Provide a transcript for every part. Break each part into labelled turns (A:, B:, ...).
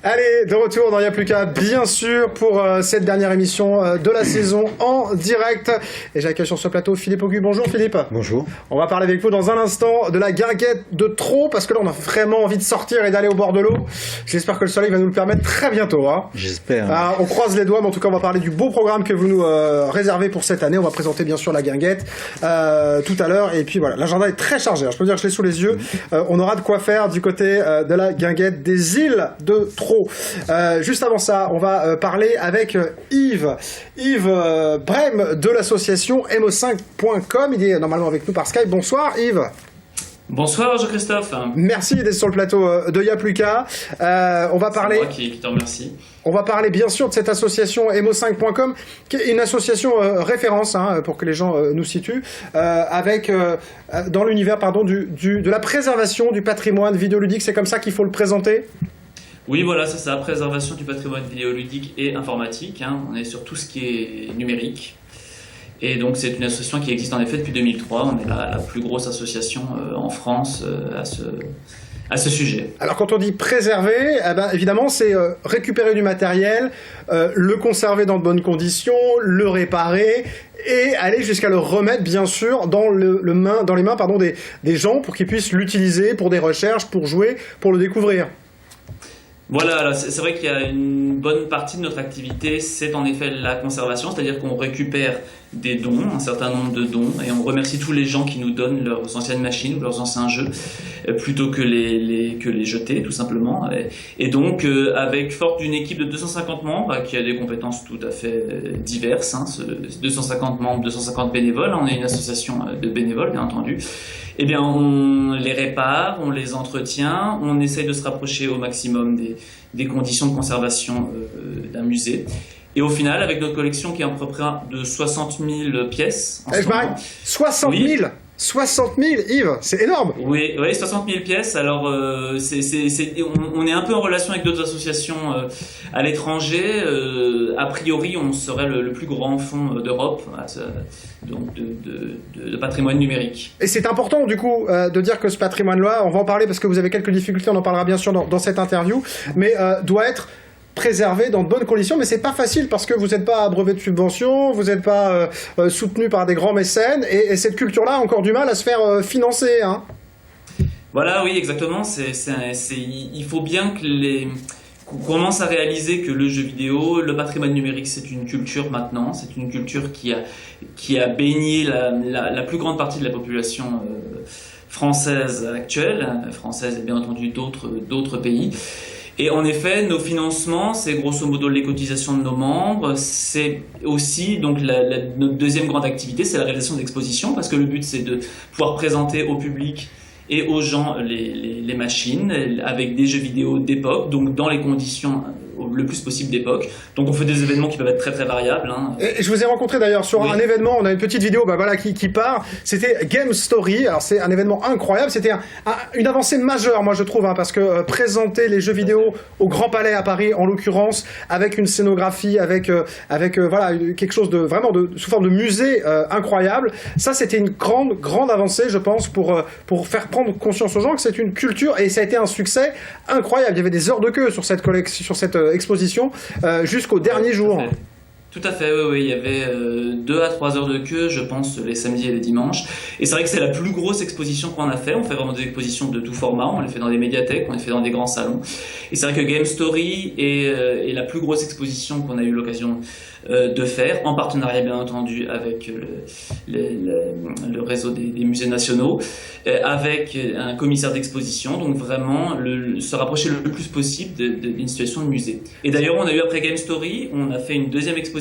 A: Allez, de retour dans Y'a plus qu'à, bien sûr, pour cette dernière émission de la saison en direct. Et j'accueille sur ce plateau Philippe Augu. Bonjour Philippe.
B: Bonjour.
A: On va parler avec vous dans un instant de la guinguette de trop, parce que là on a vraiment envie de sortir et d'aller au bord de l'eau. J'espère que le soleil va nous le permettre très bientôt.
B: J'espère.
A: On croise les doigts, mais en tout cas on va parler du beau programme que vous nous réservez pour cette année. On va présenter bien sûr la guinguette tout à l'heure. Et puis voilà, l'agenda est très chargé. Je peux dire que je l'ai sous les yeux. On aura de quoi faire du côté de la guinguette des îles de trop. Juste avant ça, on va parler avec Yves Brem de l'association mo5.com. Il est normalement avec nous par Skype. Bonsoir Yves.
C: Bonsoir Jean-Christophe.
A: Merci d'être sur le plateau de Y'a plus qu'à. On va parler.
C: C'est moi qui te remercie.
A: On va parler bien sûr de cette association mo5.com, qui est une association référence, pour que les gens nous situent, avec dans l'univers de la préservation du patrimoine vidéoludique. C'est comme ça qu'il faut le présenter.
C: Oui, voilà, c'est ça, préservation du patrimoine vidéoludique et informatique. On est sur tout ce qui est numérique. Et donc c'est une association qui existe en effet depuis 2003. On est la plus grosse association en France à ce sujet.
A: Alors quand on dit préserver, évidemment c'est récupérer du matériel, le conserver dans de bonnes conditions, le réparer et aller jusqu'à le remettre bien sûr dans les mains des gens pour qu'ils puissent l'utiliser pour des recherches, pour jouer, pour le découvrir.
C: Voilà, alors c'est vrai qu'il y a une bonne partie de notre activité, c'est en effet la conservation, c'est-à-dire qu'on récupère des dons, un certain nombre de dons, et on remercie tous les gens qui nous donnent leurs anciennes machines ou leurs anciens jeux, plutôt que les jeter, tout simplement. Et donc, avec force d'une équipe de 250 membres, qui a des compétences tout à fait diverses, 250 membres, 250 bénévoles, on est une association de bénévoles, bien entendu. Eh bien, on les répare, on les entretient, on essaye de se rapprocher au maximum des conditions de conservation d'un musée. Et au final, avec notre collection qui est à peu près de 60 000 pièces.
A: 60 000
C: oui.
A: 60 000, Yves, c'est énorme.
C: Oui, 60 000 pièces. Alors, on est un peu en relation avec d'autres associations à l'étranger. A priori, on serait le plus grand fonds d'Europe donc de patrimoine numérique.
A: Et c'est important, du coup, de dire que ce patrimoine-là, on va en parler parce que vous avez quelques difficultés, on en parlera bien sûr dans cette interview, mais doit être préservé dans de bonnes conditions, mais c'est pas facile parce que vous n'êtes pas abreuvé de subventions, vous n'êtes pas soutenu par des grands mécènes, et cette culture-là a encore du mal à se faire financer.
C: Voilà, oui, exactement. Il faut bien qu'on commence à réaliser que le jeu vidéo, le patrimoine numérique, c'est une culture maintenant, c'est une culture qui a baigné la plus grande partie de la population française actuelle, française et bien entendu d'autres pays. Et en effet, nos financements, c'est grosso modo les cotisations de nos membres. C'est aussi donc notre deuxième grande activité, c'est la réalisation d'expositions, parce que le but c'est de pouvoir présenter au public et aux gens les machines avec des jeux vidéo d'époque, donc dans les conditions le plus possible d'époque. Donc on fait des événements qui peuvent être très très variables.
A: Et je vous ai rencontré d'ailleurs sur un événement, on a une petite vidéo qui part, c'était Game Story. Alors c'est un événement incroyable, c'était une avancée majeure moi je trouve, parce que présenter les jeux vidéo au Grand Palais à Paris en l'occurrence, avec une scénographie, avec quelque chose de vraiment sous forme de musée incroyable, ça c'était une grande avancée je pense pour faire prendre conscience aux gens que c'est une culture, et ça a été un succès incroyable. Il y avait des heures de queue sur cette collection, sur cette exposition jusqu'au dernier jour.
C: Tout à fait, oui. Il y avait 2 à 3 heures de queue, je pense, les samedis et les dimanches. Et c'est vrai que c'est la plus grosse exposition qu'on a fait. On fait vraiment des expositions de tout format. On les fait dans des médiathèques, on les fait dans des grands salons. Et c'est vrai que Game Story est la plus grosse exposition qu'on a eu l'occasion de faire, en partenariat bien entendu avec le réseau des musées nationaux, avec un commissaire d'exposition, donc vraiment se rapprocher le plus possible d'une situation de musée. Et d'ailleurs, on a eu après Game Story, on a fait une deuxième exposition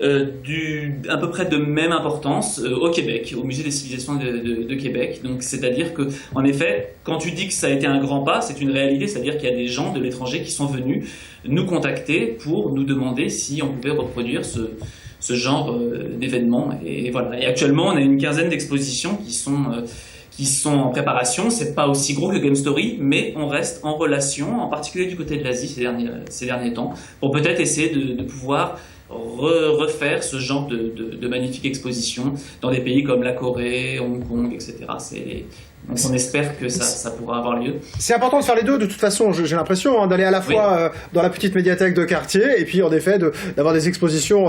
C: à peu près de même importance au Québec, au Musée des civilisations de Québec. Donc, c'est-à-dire que, en effet, quand tu dis que ça a été un grand pas, c'est une réalité, c'est-à-dire qu'il y a des gens de l'étranger qui sont venus nous contacter pour nous demander si on pouvait reproduire ce genre d'événements. Et voilà. Et actuellement, on a une quinzaine d'expositions qui sont en préparation. C'est pas aussi gros que Game Story, mais on reste en relation, en particulier du côté de l'Asie ces derniers temps, pour peut-être essayer de pouvoir refaire ce genre de magnifiques expositions dans des pays comme la Corée, Hong Kong, etc. Donc on espère que ça pourra avoir lieu.
A: C'est important de faire les deux, de toute façon, j'ai l'impression, d'aller à la fois dans la petite médiathèque de quartier, et puis en effet d'avoir des expositions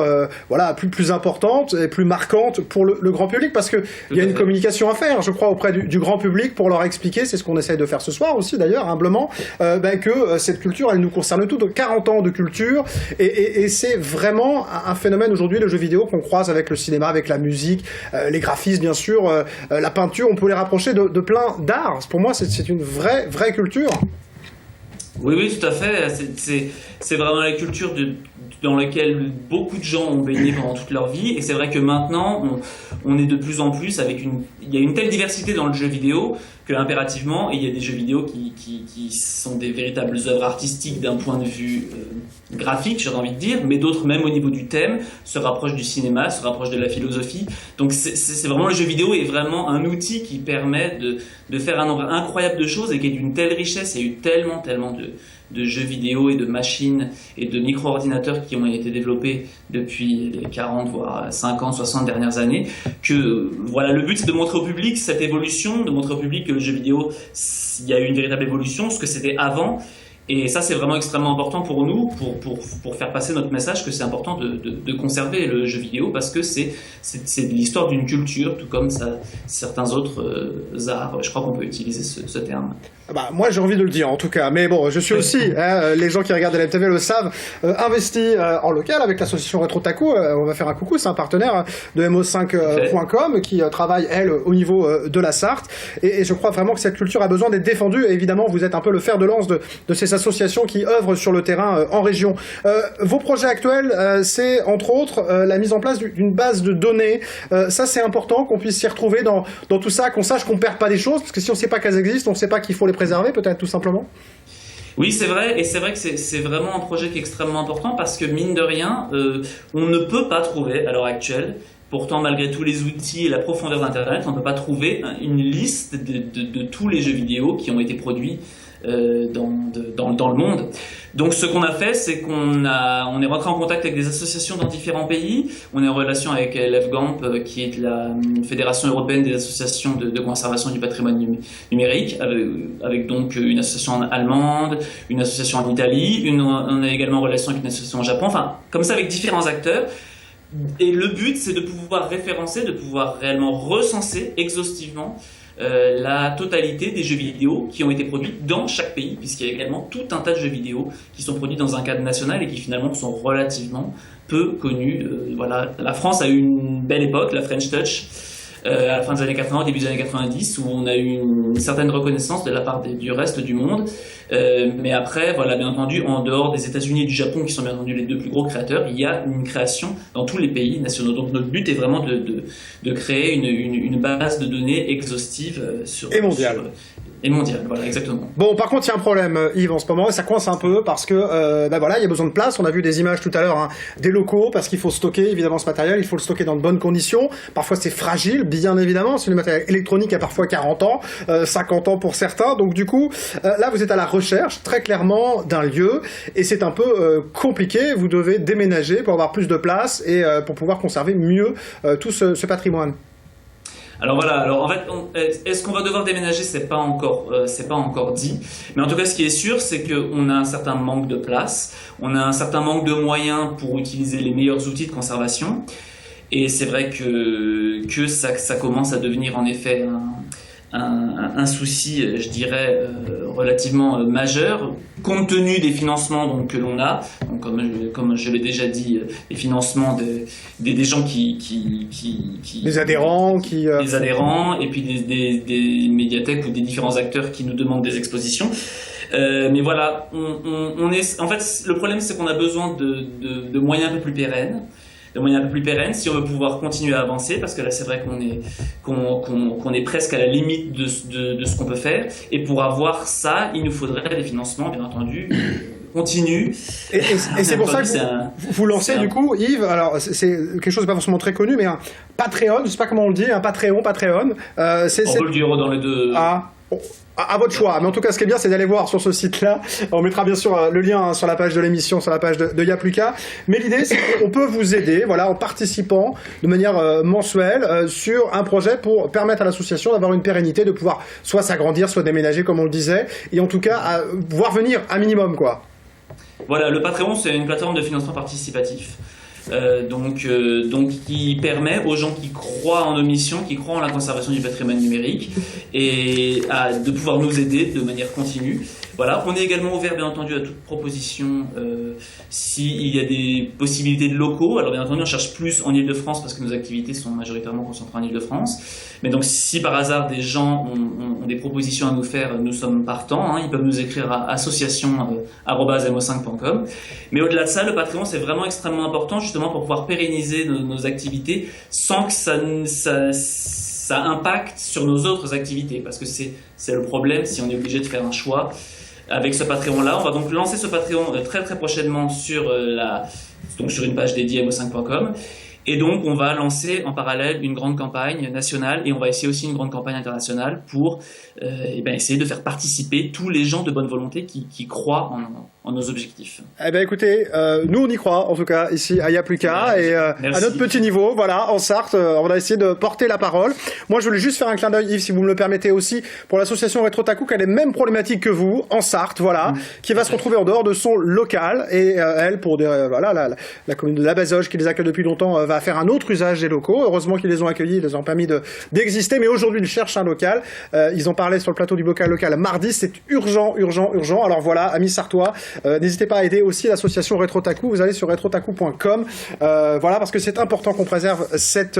A: plus importantes et plus marquantes pour le grand public, parce qu'il y a une communication à faire, je crois, auprès du grand public pour leur expliquer, c'est ce qu'on essaye de faire ce soir aussi d'ailleurs, humblement, que cette culture, elle nous concerne tous, de 40 ans de culture, et c'est vraiment un phénomène aujourd'hui, le jeu vidéo, qu'on croise avec le cinéma, avec la musique, les graphismes bien sûr, la peinture, on peut les rapprocher de plein d'art. Pour moi, c'est une vraie culture.
C: Oui, tout à fait. C'est vraiment la culture dans laquelle beaucoup de gens ont baigné pendant toute leur vie. Et c'est vrai que maintenant, on est de plus en plus il y a une telle diversité dans le jeu vidéo que impérativement, il y a des jeux vidéo qui sont des véritables œuvres artistiques d'un point de vue graphique, j'ai envie de dire, mais d'autres, même au niveau du thème, se rapprochent du cinéma, se rapprochent de la philosophie. Donc c'est vraiment, le jeu vidéo est vraiment un outil qui permet de faire un nombre incroyable de choses et qui est d'une telle richesse. Il y a eu tellement de jeux vidéo et de machines et de micro-ordinateurs qui ont été développés depuis les 40, voire 50, 60 dernières années, que voilà, le but c'est de montrer au public cette évolution, de montrer au public que le jeu vidéo, il y a eu une véritable évolution, ce que c'était avant. Et ça, c'est vraiment extrêmement important pour nous, pour faire passer notre message que c'est important de conserver le jeu vidéo, parce que c'est l'histoire d'une culture, tout comme certains autres arts. Je crois qu'on peut utiliser ce terme.
A: Moi, j'ai envie de le dire, en tout cas. Mais bon, je suis aussi, les gens qui regardent la LMTV le savent, investi en local avec l'association Retro Taku. On va faire un coucou, c'est un partenaire de mo5.com qui travaille, elle, au niveau de la Sarthe. Et je crois vraiment que cette culture a besoin d'être défendue. Et évidemment, vous êtes un peu le fer de lance de ces associations qui œuvrent sur le terrain en région. Vos projets actuels, c'est entre autres la mise en place d'une base de données. Ça, c'est important qu'on puisse s'y retrouver dans tout ça, qu'on sache qu'on perd pas des choses, parce que si on sait pas qu'elles existent, on sait pas qu'il faut les préserver, peut-être, tout simplement.
C: Oui, c'est vrai, et c'est vrai que c'est vraiment un projet qui est extrêmement important, parce que mine de rien, on ne peut pas trouver à l'heure actuelle, pourtant malgré tous les outils et la profondeur d'Internet, on ne peut pas trouver une liste de tous les jeux vidéo qui ont été produits dans le monde. Donc ce qu'on a fait, c'est on est rentré en contact avec des associations dans différents pays. On est en relation avec l'EFGAMP, qui est la Fédération européenne des associations de conservation du patrimoine numérique, avec donc une association allemande, une association en Italie, on est également en relation avec une association au Japon, enfin comme ça avec différents acteurs. Et le but, c'est de pouvoir référencer, de pouvoir réellement recenser exhaustivement la totalité des jeux vidéo qui ont été produits dans chaque pays, puisqu'il y a également tout un tas de jeux vidéo qui sont produits dans un cadre national et qui finalement sont relativement peu connus. Voilà, la France a eu une belle époque, la French Touch, à la fin des années 80, au début des années 90, où on a eu une certaine reconnaissance de la part du reste du monde. Mais après, voilà, bien entendu, en dehors des États-Unis et du Japon, qui sont bien entendu les deux plus gros créateurs, il y a une création dans tous les pays nationaux. Donc notre but est vraiment de créer une base de données exhaustive
A: et mondiale.
C: Et mondial, voilà, exactement.
A: Bon, par contre, il y a un problème, Yves, en ce moment, et ça coince un peu, parce que, voilà, il y a besoin de place. On a vu des images tout à l'heure, des locaux, parce qu'il faut stocker, évidemment, ce matériel, il faut le stocker dans de bonnes conditions. Parfois, c'est fragile, bien évidemment. C'est du matériel électronique à parfois 40 ans, 50 ans pour certains. Donc, du coup, là, vous êtes à la recherche, très clairement, d'un lieu, et c'est un peu compliqué. Vous devez déménager pour avoir plus de place et pour pouvoir conserver mieux tout ce patrimoine.
C: Alors voilà, en fait, est-ce qu'on va devoir déménager, c'est pas encore dit. Mais en tout cas, ce qui est sûr, c'est qu'on a un certain manque de place, on a un certain manque de moyens pour utiliser les meilleurs outils de conservation. Et c'est vrai que ça commence à devenir en effet un souci, je dirais, relativement majeur, compte tenu des financements donc, que l'on a, donc, comme je l'ai déjà dit, les financements des gens des adhérents, des adhérents, et puis des médiathèques ou des différents acteurs qui nous demandent des expositions. Mais voilà, en fait, le problème c'est qu'on a besoin de moyens un peu plus pérennes. Si on veut pouvoir continuer à avancer, parce que là c'est vrai qu'on est presque à la limite de ce qu'on peut faire, et pour avoir ça, il nous faudrait des financements, bien entendu, continus.
A: Et c'est pour ça que vous lancez du coup, Yves, alors c'est quelque chose de pas forcément très connu, mais un Patreon, je sais pas comment on le dit, un Patreon.
C: On peut le dire dans les deux.
A: À votre choix, mais en tout cas, ce qui est bien, c'est d'aller voir sur ce site-là. On mettra bien sûr le lien sur la page de l'émission, sur la page de Y'a plus qu'à. Mais l'idée, c'est qu'on peut vous aider, voilà, en participant de manière mensuelle sur un projet pour permettre à l'association d'avoir une pérennité, de pouvoir soit s'agrandir, soit déménager, comme on le disait, et en tout cas, voir venir un minimum, quoi.
C: Voilà, le Patreon, c'est une plateforme de financement participatif. Donc qui permet aux gens qui croient en nos missions, qui croient en la conservation du patrimoine numérique, et de pouvoir nous aider de manière continue. Voilà, on est également ouvert bien entendu à toute proposition s'il y a des possibilités de locaux. Alors bien entendu on cherche plus en Ile-de-France parce que nos activités sont majoritairement concentrées en Ile-de-France. Mais donc si par hasard des gens ont des propositions à nous faire, nous sommes partants. Ils peuvent nous écrire à association@mo5.com. Mais au-delà de ça, le Patreon c'est vraiment extrêmement important justement pour pouvoir pérenniser nos activités sans que ça impacte sur nos autres activités. Parce que c'est le problème si on est obligé de faire un choix. Avec ce Patreon-là, on va donc lancer ce Patreon très très prochainement sur une page dédiée à mo5.com. Et donc, on va lancer en parallèle une grande campagne nationale et on va essayer aussi une grande campagne internationale pour essayer de faire participer tous les gens de bonne volonté qui croient en nos objectifs.
A: Eh bien, écoutez, nous, on y croit, en tout cas, ici, à Y'a plus qu'à, et à notre petit niveau, voilà, en Sarthe, on va essayer de porter la parole. Moi, je voulais juste faire un clin d'œil, Yves, si vous me le permettez aussi, pour l'association Rétro Taku, qui a les mêmes problématiques que vous, en Sarthe, voilà, qui va se retrouver en dehors de son local, et elle, pour la commune de la Bazoge, qui les accueille depuis longtemps, va faire un autre usage des locaux. Heureusement qu'ils les ont accueillis, ils les ont permis d'exister, mais aujourd'hui, ils cherchent un local. Ils en parlaient sur le plateau du bocal local mardi, c'est urgent. Alors voilà, amis sartois, n'hésitez pas à aider aussi l'association Rétro Taku. Vous allez sur retrotaku.com, voilà, parce que c'est important qu'on préserve cet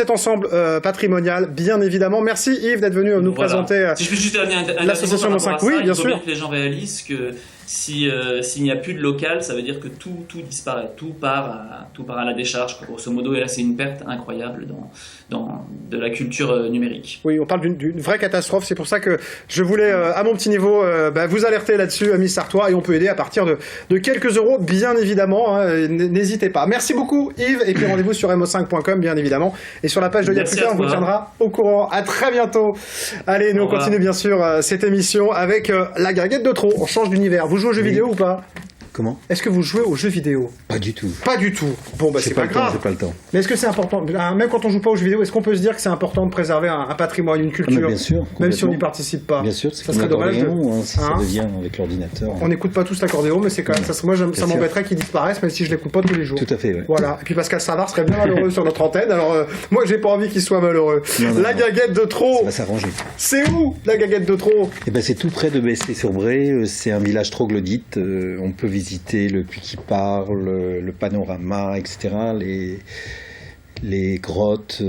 A: ensemble patrimonial, bien évidemment. Merci Yves d'être venu nous présenter
C: si je peux juste
A: l'association Mo5. Oui, bien sûr.
C: Il faut bien que les gens réalisent que s'il n'y a plus de local, ça veut dire que tout disparaît, tout part à la décharge, grosso modo. Et là, c'est une perte incroyable de la culture numérique.
A: Oui, on parle d'une vraie catastrophe. C'est pour ça que je voulais, à mon petit niveau, vous alerter là-dessus, amis sartois, et on peut aider à partir de quelques euros, bien évidemment. N'hésitez pas. Merci beaucoup, Yves, et puis rendez-vous sur mo5.com, bien évidemment, et sur la page de Y'a plus qu'à, on vous tiendra au courant. À très bientôt. Allez, nous on continue bien sûr cette émission avec la guinguette de trop. On change d'univers. Vous jouez aux jeux vidéo ou pas ?
B: Comment ?
A: Est-ce que vous jouez aux jeux vidéo ?
B: Pas du tout.
A: Pas du tout. Bon, c'est pas grave.
B: J'ai pas le temps.
A: Mais est-ce que c'est important ? Même quand on joue pas aux jeux vidéo, est-ce qu'on peut se dire que c'est important de préserver un patrimoine, une culture ?
B: Bien sûr.
A: Même si on n'y participe pas.
B: Bien sûr,
A: ça serait dommage.
B: Si ça devient avec l'ordinateur.
A: On n'écoute pas tous l'accordéon, mais c'est quand même ça. Moi, ça m'embêterait qu'ils disparaissent, même si je l'écoute pas tous les jours.
B: Tout à fait. Ouais.
A: Voilà. Et puis Pascal Savard serait bien malheureux sur notre antenne. Alors moi, j'ai pas envie qu'il soit malheureux. La guinguette de trop.
B: Ça va s'arranger.
A: C'est où la guinguette de trop ?
B: C'est tout près de Bessé-sur-Bray. C'est un village troglodyte. On peut visiter le puits qui parle, le panorama, etc. Les grottes.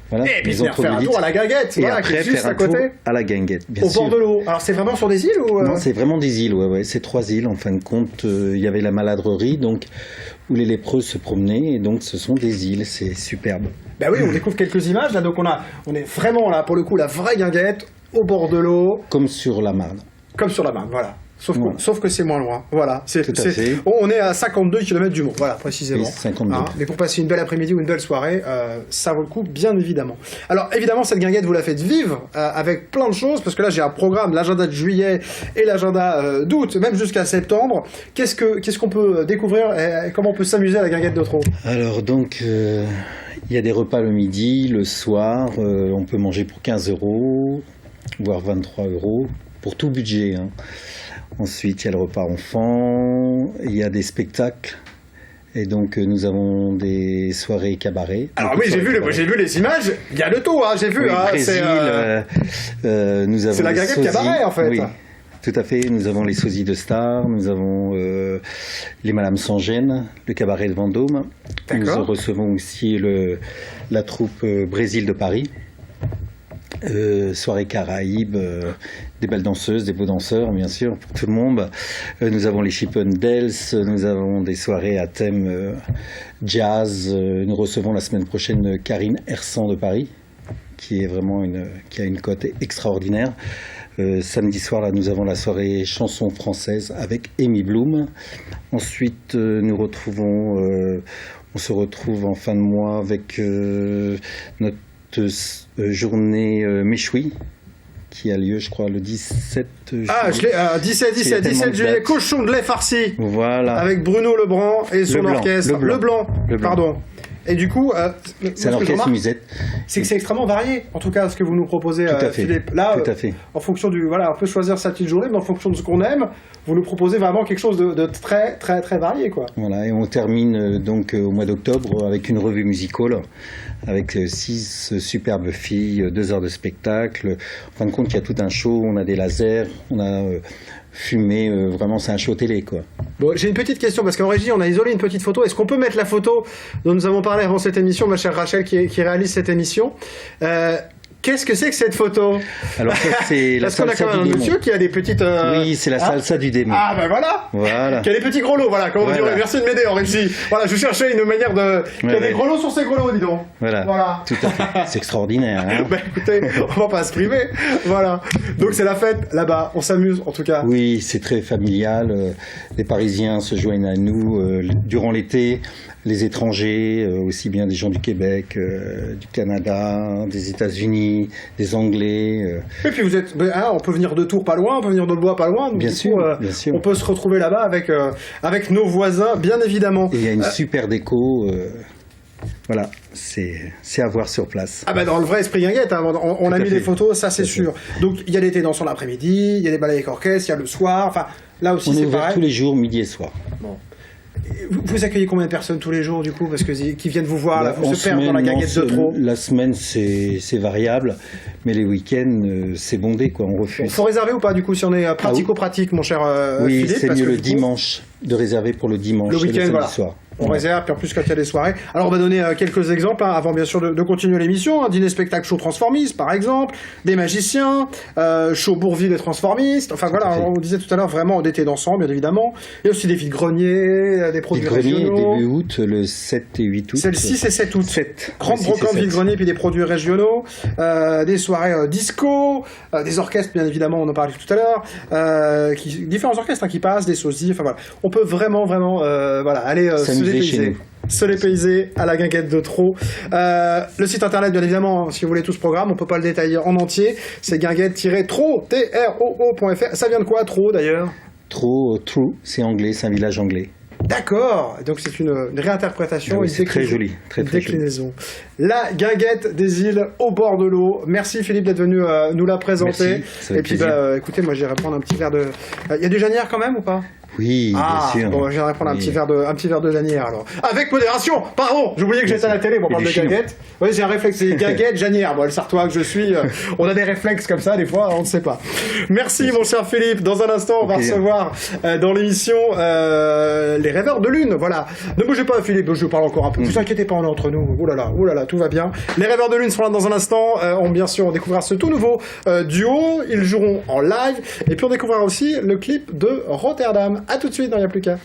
B: Voilà,
A: et puis faire un tour à la guinguette,
B: et après
A: juste
B: faire un
A: à côté,
B: tour à la guinguette, bien sûr.
A: Au bord de l'eau. Alors c'est vraiment sur des îles ou
B: Non, c'est vraiment des îles, ouais. C'est 3 îles en fin de compte. Il y avait la maladrerie, donc où les lépreux se promenaient, et donc ce sont des îles, c'est superbe.
A: Ben oui, on découvre quelques images là, donc on est vraiment là pour le coup la vraie guinguette au bord de l'eau.
B: Comme sur la Marne.
A: Comme sur la Marne, voilà. Sauf que c'est moins loin. Voilà.
B: Fait.
A: On est à 52 km du Mont, voilà, précisément.
B: Oui, 52.
A: Mais pour passer une belle après-midi ou une belle soirée, ça vaut le coup, bien évidemment. Alors, évidemment, cette guinguette, vous la faites vivre avec plein de choses, parce que là, j'ai un programme, l'agenda de juillet et l'agenda d'août, même jusqu'à septembre. Qu'est-ce qu'on peut découvrir et comment on peut s'amuser à la guinguette de trop ?
B: Alors, donc, il y a des repas le midi, le soir. On peut manger pour 15 €, voire 23 €, pour tout budget, hein. Ensuite, il y a le repas enfant, il y a des spectacles, et donc nous avons des soirées cabaret.
A: Alors oui, j'ai vu les images, il y a de tout, hein, j'ai vu.
B: Oui,
A: hein,
B: Brésil, nous avons
A: c'est la guinguette cabaret, en fait.
B: Oui, tout à fait. Nous avons les sosies de Star, nous avons les Madame Sans Gêne, le cabaret de Vendôme.
A: D'accord.
B: Nous recevons aussi la troupe Brésil de Paris. Soirée Caraïbes, des belles danseuses, des beaux danseurs, bien sûr, pour tout le monde. Nous avons les Chippendales, nous avons des soirées à thème jazz. Nous recevons la semaine prochaine Karine Hersan de Paris, qui a une cote extraordinaire. Samedi soir, là, nous avons la soirée chanson française avec Amy Bloom. Ensuite, on se retrouve en fin de mois avec notre journée méchoui, qui a lieu, je crois, le 17 juillet.
A: Ah, 17 juillet, Cochon de lait farci.
B: Voilà.
A: Avec Bruno Lebrun et son orchestre. Le blanc. Pardon. Et du coup,
B: c'est un orchestre musette.
A: C'est que c'est extrêmement varié, en tout cas, ce que vous nous proposez, Philippe. Là,
B: tout à fait.
A: En fonction du, voilà, on peut choisir sa petite journée, mais en fonction de ce qu'on aime, vous nous proposez vraiment quelque chose de très, très, très varié, quoi.
B: Voilà, et on termine donc au mois d'octobre avec une revue musicale, avec 6 superbes filles, 2 heures de spectacle. En fin de compte, il y a tout un show, on a des lasers, on a fumé, vraiment c'est un show télé, quoi.
A: Bon, j'ai une petite question, parce qu'en régie, on a isolé une petite photo. Est-ce qu'on peut mettre la photo dont nous avons parlé avant cette émission, ma chère Rachel, qui réalise cette émission? Qu'est-ce que c'est que cette photo?
B: Alors ça, c'est la salsa du démon. Parce qu'on a quand même un monsieur
A: qui a des petites...
B: Oui, c'est la salsa du démon.
A: Ah ben voilà. Qui a des petits gros lots, voilà. Comment dire, merci de m'aider en régie. Voilà, je cherchais une manière de... Qui a des gros lots sur ses gros lots, dis donc.
B: Voilà. Tout à fait. C'est extraordinaire. Hein.
A: Ben écoutez, on va pas se priver. Voilà. Donc c'est la fête là-bas. On s'amuse en tout cas.
B: Oui, c'est très familial. Les Parisiens se joignent à nous durant l'été. Les étrangers, aussi bien des gens du Québec, du Canada, des États-Unis, des Anglais.
A: Et puis vous êtes, on peut venir de Tours pas loin, on peut venir de Blois pas loin. Donc
B: bien sûr.
A: On peut se retrouver là-bas avec nos voisins, bien évidemment.
B: Et il y a une super déco. Voilà, c'est à voir sur place.
A: Ah bah dans le vrai esprit guinguette, hein, on a mis des photos, ça c'est sûr. Donc il y a des thés dansants l'après-midi, il y a des balais avec orchestre, il y a le soir. Enfin là aussi
B: on est
A: c'est
B: ouvert
A: pareil.
B: Tous les jours, midi et soir.
A: Bon. Vous accueillez combien de personnes tous les jours, du coup, parce que qui viennent vous voir, là, vous se perdent dans la guinguette de trop?
B: La semaine, c'est variable, mais les week-ends, c'est bondé, quoi, on refuse.
A: Faut réserver ou pas, du coup, si on est pratico-pratique, mon cher
B: oui,
A: Philippe?
B: C'est mieux le dimanche, de réserver pour le dimanche.
A: Le week-end, voilà.
B: Soir.
A: On réserve, puis en plus quand il y a des soirées. Alors on va donner quelques exemples, hein, avant bien sûr de continuer l'émission. Un dîner spectacle show transformiste, par exemple, des magiciens, show Bourville et transformiste. Enfin voilà, on disait tout à l'heure vraiment d'été dansant, bien évidemment. Il y a aussi des vide-grenier, des produits régionaux.
B: Début août, le 7 et 8 août.
A: C'est le 6 et 7 août. Grande brocante vide-grenier, puis des produits régionaux, des soirées disco, des orchestres, bien évidemment, on en parlait tout à l'heure, différents orchestres qui passent, des sosies, enfin voilà. On peut vraiment, aller se dépayser à la guinguette de Trot. Le site internet, bien évidemment, si vous voulez tout ce programme, on peut pas le détailler en entier. C'est guinguette-troo.fr. Ça vient de quoi, Trot, d'ailleurs?
B: Trot, c'est anglais, c'est un village anglais.
A: D'accord, donc c'est une réinterprétation,
B: oui, c'est très joli, très
A: déclinaison. La guinguette des îles au bord de l'eau. Merci Philippe d'être venu nous la présenter.
B: Merci, et
A: puis écoutez, moi j'irai prendre un petit verre de... Il y a du Janière quand même ou pas?
B: Oui, bien sûr.
A: Bon, j'irai prendre un petit verre de Janière alors. Avec modération. Pardon, j'oubliais que j'étais à la télé. On parle de guinguette. Oui, j'ai un réflexe. C'est guinguette, Janière. Bon, le Sartois que je suis, on a des réflexes comme ça des fois, on ne sait pas. Merci mon cher Philippe. Dans un instant, on va recevoir dans l'émission les rêveurs de lune. Voilà. Ne bougez pas Philippe. Je parle encore un peu. Vous inquiétez pas, on est entre nous. Oh là là, tout va bien. Les rêveurs de lune seront là dans un instant. Bien sûr, on découvrira ce tout nouveau duo. Ils joueront en live. Et puis on découvrira aussi le clip de Rotterdam. À tout de suite dans Y'a plus qu'à.